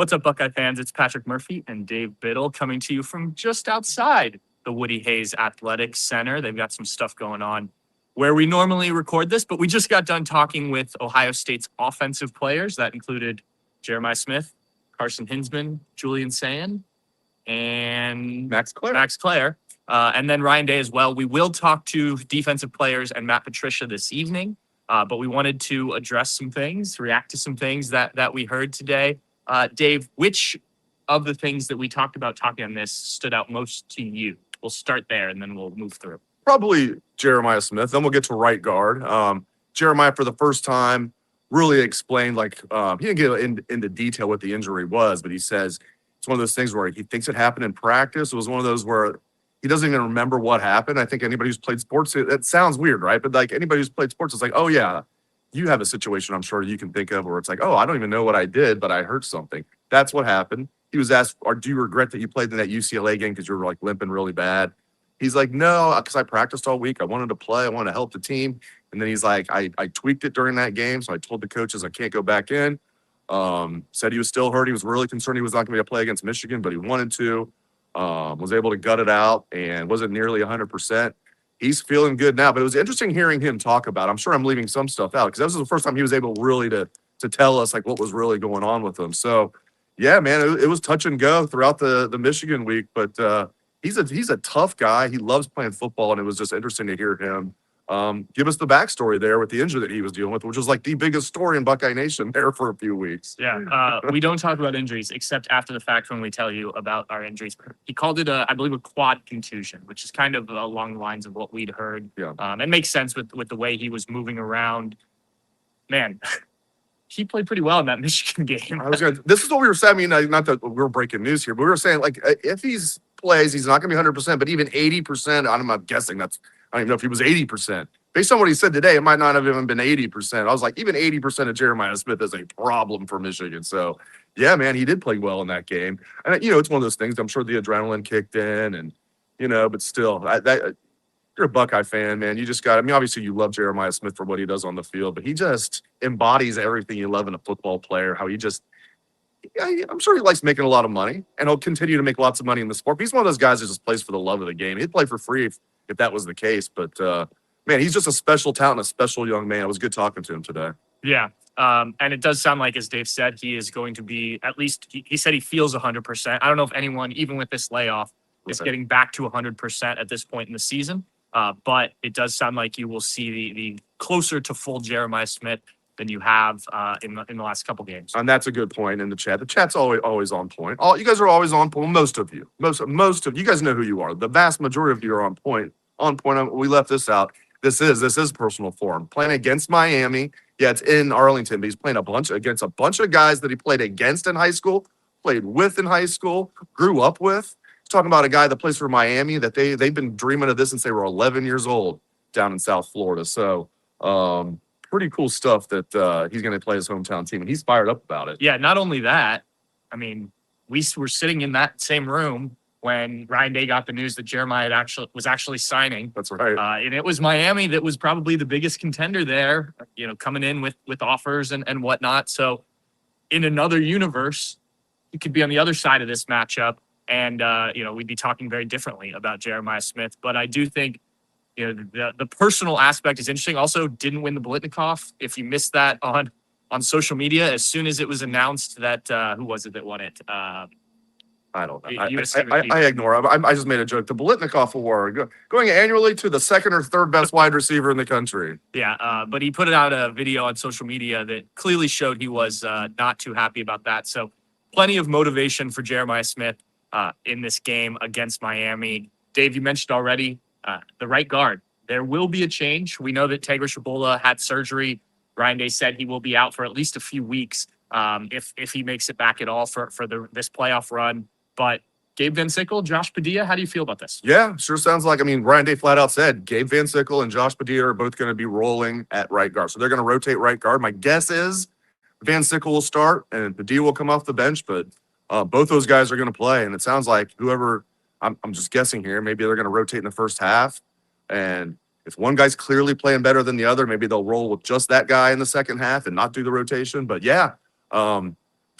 What's up, Buckeye fans? It's Patrick Murphy and Dave Biddle coming to you from just outside the Woody Hayes Athletic Center. They've got some stuff going on where we normally record this, but we just got done talking with Ohio State's offensive players. That included Jeremiah Smith, Carson Hinsman, Julian Sand, and Max Clare. And then Ryan Day as well. We will talk to defensive players and Matt Patricia this evening, but we wanted to address some things, react to some things that we heard today. Dave, which of the things that we talked about talking on this stood out most to you? We'll start there and then we'll move through. Probably Jeremiah Smith. Then we'll get to right guard. Jeremiah, for the first time, really explained, he didn't get into detail what the injury was, but he says it's one of those things where he thinks it happened in practice. It was one of those where he doesn't even remember what happened. I think anybody who's played sports, it sounds weird, right? But like anybody who's played sports, it's like, oh yeah, you have a situation I'm sure you can think of where it's like, oh, I don't even know what I did, but I hurt something. That's what happened. He was asked, do you regret that you played in that UCLA game because you were like limping really bad? He's like, no, because I practiced all week. I wanted to play. I wanted to help the team. And then he's like, I tweaked it during that game. So I told the coaches I can't go back in. Said he was still hurt. He was really concerned he was not going to be able to play against Michigan, but he wanted to. Was able to gut it out and wasn't nearly 100%. He's feeling good now, but it was interesting hearing him talk about it. I'm sure I'm leaving some stuff out because that was the first time he was able really to tell us like what was really going on with him. So, yeah, man, it was touch and go throughout the Michigan week, but he's a tough guy. He loves playing football, and it was just interesting to hear him give us the backstory there with the injury that he was dealing with, which was like the biggest story in Buckeye Nation there for a few weeks. Yeah, we don't talk about injuries except after the fact when we tell you about our injuries. He called it, I believe, a quad contusion, which is kind of along the lines of what we'd heard. Yeah. It makes sense with the way he was moving around. Man, he played pretty well in that Michigan game. This is what we were saying. I mean, not that we were breaking news here, but we were saying, like, if he's plays, he's not going to be 100%, but even 80%, I'm guessing I don't even know if he was 80%. Based on what he said today, it might not have even been 80%. I was like, even 80% of Jeremiah Smith is a problem for Michigan. So, yeah, man, he did play well in that game. And, it's one of those things. I'm sure the adrenaline kicked in and, but still, you're a Buckeye fan, man. You just obviously you love Jeremiah Smith for what he does on the field, but he just embodies everything you love in a football player, how I'm sure he likes making a lot of money, and he'll continue to make lots of money in the sport. But he's one of those guys that just plays for the love of the game. He'd play for free if that was the case. But, man, he's just a special talent, a special young man. It was good talking to him today. Yeah. And it does sound like, as Dave said, he is going to be at least he said he feels 100%. I don't know if anyone, even with this layoff, is getting back to 100% at this point in the season. But it does sound like you will see the closer to full Jeremiah Smith than you have in the last couple games. And that's a good point in the chat. The chat's always on point. You guys are always on point. Most of you. Most of you guys know who you are. The vast majority of you are on point. We left this out. This is personal form. Playing against Miami. Yeah, it's in Arlington, but he's playing against a bunch of guys that he played against in high school, played with in high school, grew up with. He's talking about a guy that plays for Miami that they've been dreaming of this since they were 11 years old down in South Florida. So, pretty cool stuff that he's going to play his hometown team, and he's fired up about it. Yeah, not only that, I mean, we were sitting in that same room when Ryan Day got the news that Jeremiah was actually signing. That's right. And it was Miami that was probably the biggest contender there, coming in with offers and whatnot. So in another universe, you could be on the other side of this matchup, and, we'd be talking very differently about Jeremiah Smith. But I do think, the personal aspect is interesting. Also, didn't win the Blitnikoff. If you missed that on social media, as soon as it was announced that who was it that won it? I don't know. I ignore. I just made a joke. The Blitnikoff Award going annually to the second or third best wide receiver in the country. Yeah, but he put out a video on social media that clearly showed he was not too happy about that. So plenty of motivation for Jeremiah Smith in this game against Miami. Dave, you mentioned already the right guard. There will be a change. We know that Tegris Shabola had surgery. Ryan Day said he will be out for at least a few weeks if he makes it back at all for this playoff run. But Gabe Van Sickle, Josh Padilla, how do you feel about this? Yeah, sure sounds like, Ryan Day flat out said Gabe Van Sickle and Josh Padilla are both going to be rolling at right guard. So they're going to rotate right guard. My guess is Van Sickle will start and Padilla will come off the bench, but both those guys are going to play. And it sounds like whoever, I'm just guessing here, maybe they're going to rotate in the first half. And if one guy's clearly playing better than the other, maybe they'll roll with just that guy in the second half and not do the rotation. But yeah,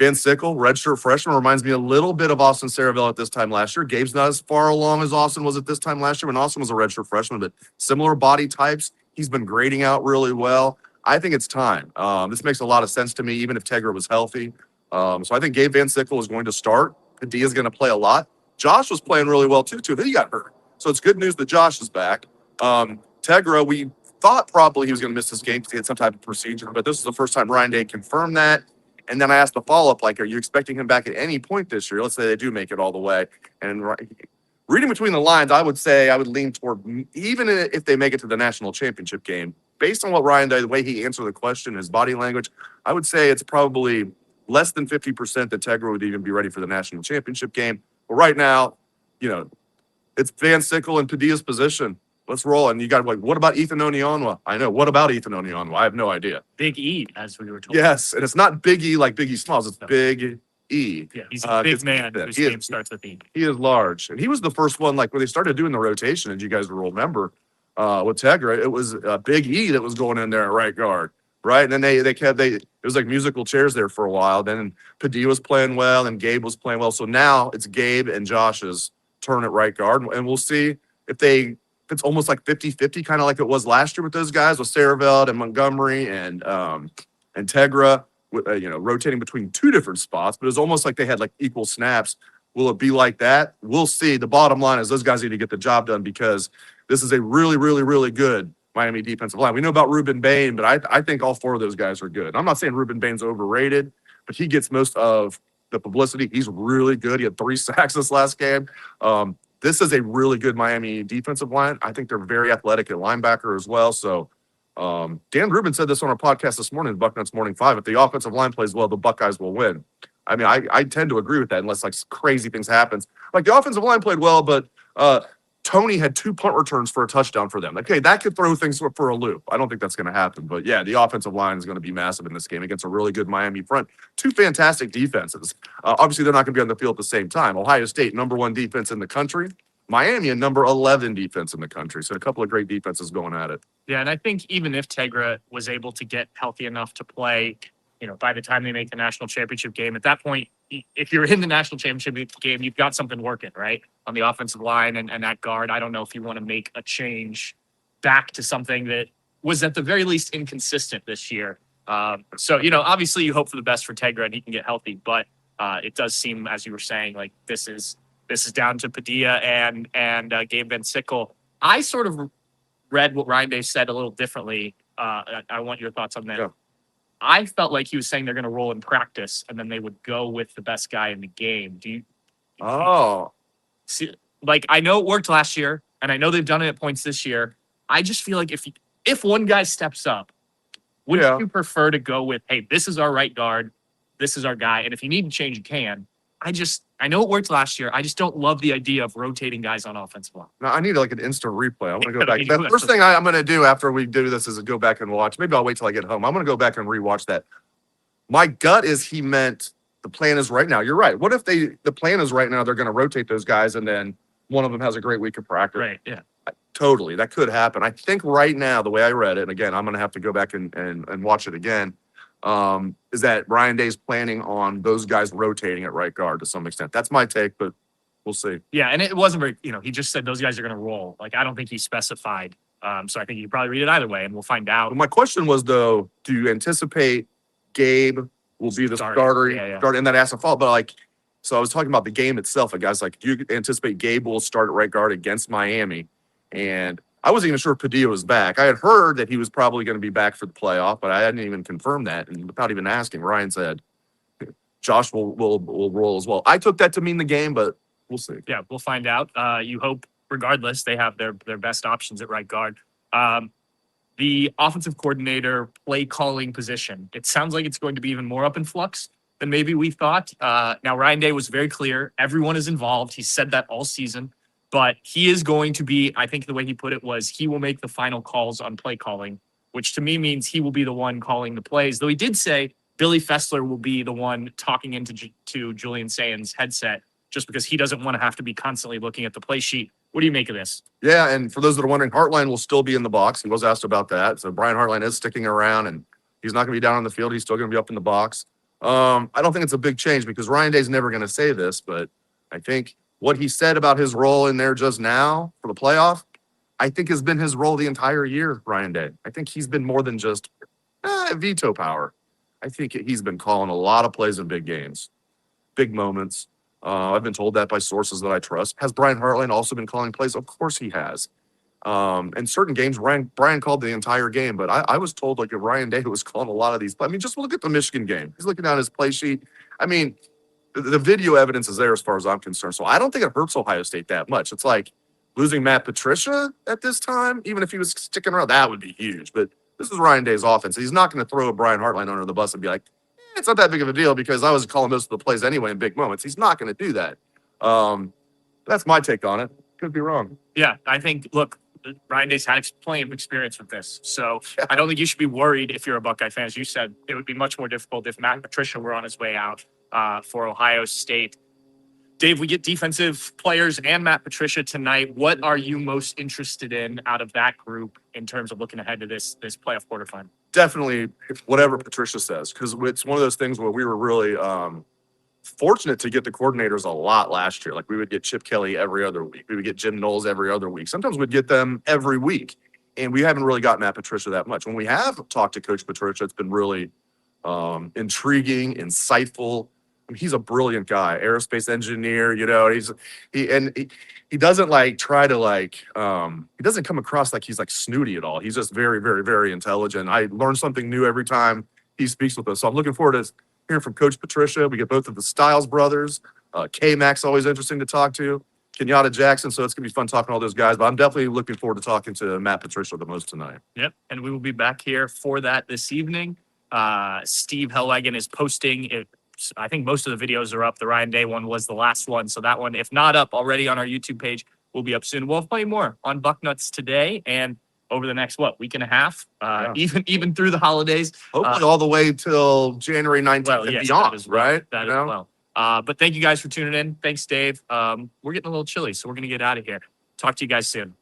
Van Sickle, redshirt freshman, reminds me a little bit of Austin Saraville at this time last year. Gabe's not as far along as Austin was at this time last year when Austin was a redshirt freshman, but similar body types. He's been grading out really well. I think it's time. This makes a lot of sense to me, even if Tegra was healthy. So I think Gabe Van Sickle is going to start. Padilla is going to play a lot. Josh was playing really well too. Then he got hurt. So it's good news that Josh is back. Tegra, we thought probably he was going to miss this game because he had some type of procedure, but this is the first time Ryan Day confirmed that. And then I asked the follow-up, like, are you expecting him back at any point this year? Let's say they do make it all the way. And reading between the lines, I would say I would lean toward, even if they make it to the national championship game, based on what Ryan Day, the way he answered the question, his body language, I would say it's probably less than 50% that Tegra would even be ready for the national championship game. But right now, it's Van Sickle and Padilla's position. Let's roll. And you got like, what about Ethan Onionwa? I know. What about Ethan Onionwa? I have no idea. Big E, as we were told. Yes, and it's not Big E like Big E Smalls. It's Big E. Yeah, he's a big man whose name starts with E. He is large. And he was the first one, like, when they started doing the rotation, and you guys will remember, with Tegra, it was Big E that was going in there at right guard, right? And then it was like musical chairs there for a while. Then Padilla was playing well, and Gabe was playing well. So now it's Gabe and Josh's turn at right guard, and we'll see if it's almost like 50-50, kind of like it was last year with those guys, with Saraville and Montgomery and Tegra, rotating between two different spots, but it was almost like they had like equal snaps. Will it be like that? We'll see. The bottom line is those guys need to get the job done because this is a really, really, really good Miami defensive line. We know about Ruben Bain, but I think all four of those guys are good. I'm not saying Ruben Bain's overrated, but he gets most of the publicity. He's really good. He had 3 sacks this last game. This is a really good Miami defensive line. I think they're very athletic at linebacker as well. So Dan Rubin said this on our podcast this morning, Bucknuts Morning 5. If the offensive line plays well, the Buckeyes will win. I mean, I tend to agree with that unless like crazy things happens. Like the offensive line played well, but Tony had 2 punt returns for a touchdown for them. Okay, that could throw things for a loop. I don't think that's going to happen. But yeah, the offensive line is going to be massive in this game against a really good Miami front. 2 fantastic defenses. Obviously, they're not going to be on the field at the same time. Ohio State, #1 defense in the country. Miami, a number 11 defense in the country. So a couple of great defenses going at it. Yeah, and I think even if Tegra was able to get healthy enough to play, by the time they make the national championship game, at that point, if you're in the national championship game, you've got something working, right? On the offensive line and that guard. I don't know if you want to make a change back to something that was at the very least inconsistent this year. So, obviously you hope for the best for Tegra and he can get healthy, but it does seem, as you were saying, like this is down to Padilla and Gabe Van Sickle. I sort of read what Ryan Day said a little differently. I want your thoughts on that. Yeah. I felt like he was saying they're going to roll in practice and then they would go with the best guy in the game. Do you see? Like, I know it worked last year and I know they've done it at points this year. I just feel like if one guy steps up, wouldn't you prefer to go with, hey, this is our right guard, this is our guy, and if you need to change, you can. I know it worked last year. I just don't love the idea of rotating guys on offensive line. No, I need like an instant replay. I want to go back. The first thing I'm going to do after we do this is go back and watch. Maybe I'll wait till I get home. I'm going to go back and rewatch that. My gut is he meant the plan is right now. You're right. What if the plan is right now, they're going to rotate those guys and then one of them has a great week of practice? Right, yeah. Totally. That could happen. I think right now, the way I read it, and again, I'm going to have to go back and watch it again, is that Ryan Day's planning on those guys rotating at right guard to some extent. That's my take, but we'll see. Yeah, and it wasn't very, he just said those guys are going to roll. Like, I don't think he specified. So I think you could probably read it either way, and we'll find out. Well, my question was, though, do you anticipate Gabe will be the starter? And then ask a follow-up. But, so I was talking about the game itself. And guys, do you anticipate Gabe will start at right guard against Miami? And I wasn't even sure Padilla was back. I had heard that he was probably going to be back for the playoff, but I hadn't even confirmed that. And without even asking, Ryan said Josh will roll as well. I took that to mean the game, but we'll see. Yeah, we'll find out. You hope, regardless, they have their best options at right guard. The offensive coordinator play calling position, it sounds like it's going to be even more up in flux than maybe we thought. Now, Ryan Day was very clear. Everyone is involved. He said that all season. But he is going to be, I think the way he put it was, he will make the final calls on play calling, which to me means he will be the one calling the plays. Though he did say Billy Fessler will be the one talking into Julian Sayen's headset, just because he doesn't want to have to be constantly looking at the play sheet. What do you make of this? Yeah, and for those that are wondering, Hartline will still be in the box. He was asked about that. So Brian Hartline is sticking around, and he's not going to be down on the field. He's still going to be up in the box. I don't think it's a big change because Ryan Day's never going to say this, but I think what he said about his role in there just now for the playoff, I think has been his role the entire year, Ryan Day. I think he's been more than just veto power. I think he's been calling a lot of plays in big games, big moments. I've been told that by sources that I trust. Has Brian Hartline also been calling plays? Of course he has. In certain games, Brian called the entire game, but I was told like if Ryan Day was calling a lot of these. I mean, just look at the Michigan game. He's looking down his play sheet. I mean, the video evidence is there as far as I'm concerned. So I don't think it hurts Ohio State that much. It's like losing Matt Patricia at this time, even if he was sticking around, that would be huge. But this is Ryan Day's offense. He's not going to throw Brian Hartline under the bus and be like, it's not that big of a deal because I was calling most of the plays anyway in big moments. He's not going to do that. That's my take on it. Could be wrong. Yeah, I think, look, Ryan Day's had plenty of experience with this. So I don't think you should be worried if you're a Buckeye fan. As you said, it would be much more difficult if Matt Patricia were on his way out for Ohio State. Dave, we get defensive players and Matt Patricia tonight. What are you most interested in out of that group in terms of looking ahead to this playoff quarterfinal? Definitely whatever Patricia says, because it's one of those things where we were really fortunate to get the coordinators a lot last year. Like we would get Chip Kelly every other week. We would get Jim Knowles every other week. Sometimes we'd get them every week. And we haven't really got Matt Patricia that much. When we have talked to Coach Patricia, it's been really intriguing, insightful. I mean, he's a brilliant guy, aerospace engineer, you know, he doesn't like try to like, he doesn't come across like he's like snooty at all. He's just very, very, very intelligent. I learn something new every time he speaks with us. So I'm looking forward to hearing from Coach Patricia. We get both of the Styles brothers. K-Mac's always interesting to talk to. Kenyatta Jackson. So it's going to be fun talking to all those guys. But I'm definitely looking forward to talking to Matt Patricia the most tonight. Yep. And we will be back here for that this evening. Steve Helwagen is posting it. I think most of the videos are up. The Ryan Day one was the last one. So that one, if not up already on our YouTube page, will be up soon. We'll have plenty more on Bucknuts today and over the next, week and a half, even through the holidays. Hopefully all the way till January 19th and beyond, right? That as well. But thank you guys for tuning in. Thanks, Dave. We're getting a little chilly, so we're going to get out of here. Talk to you guys soon.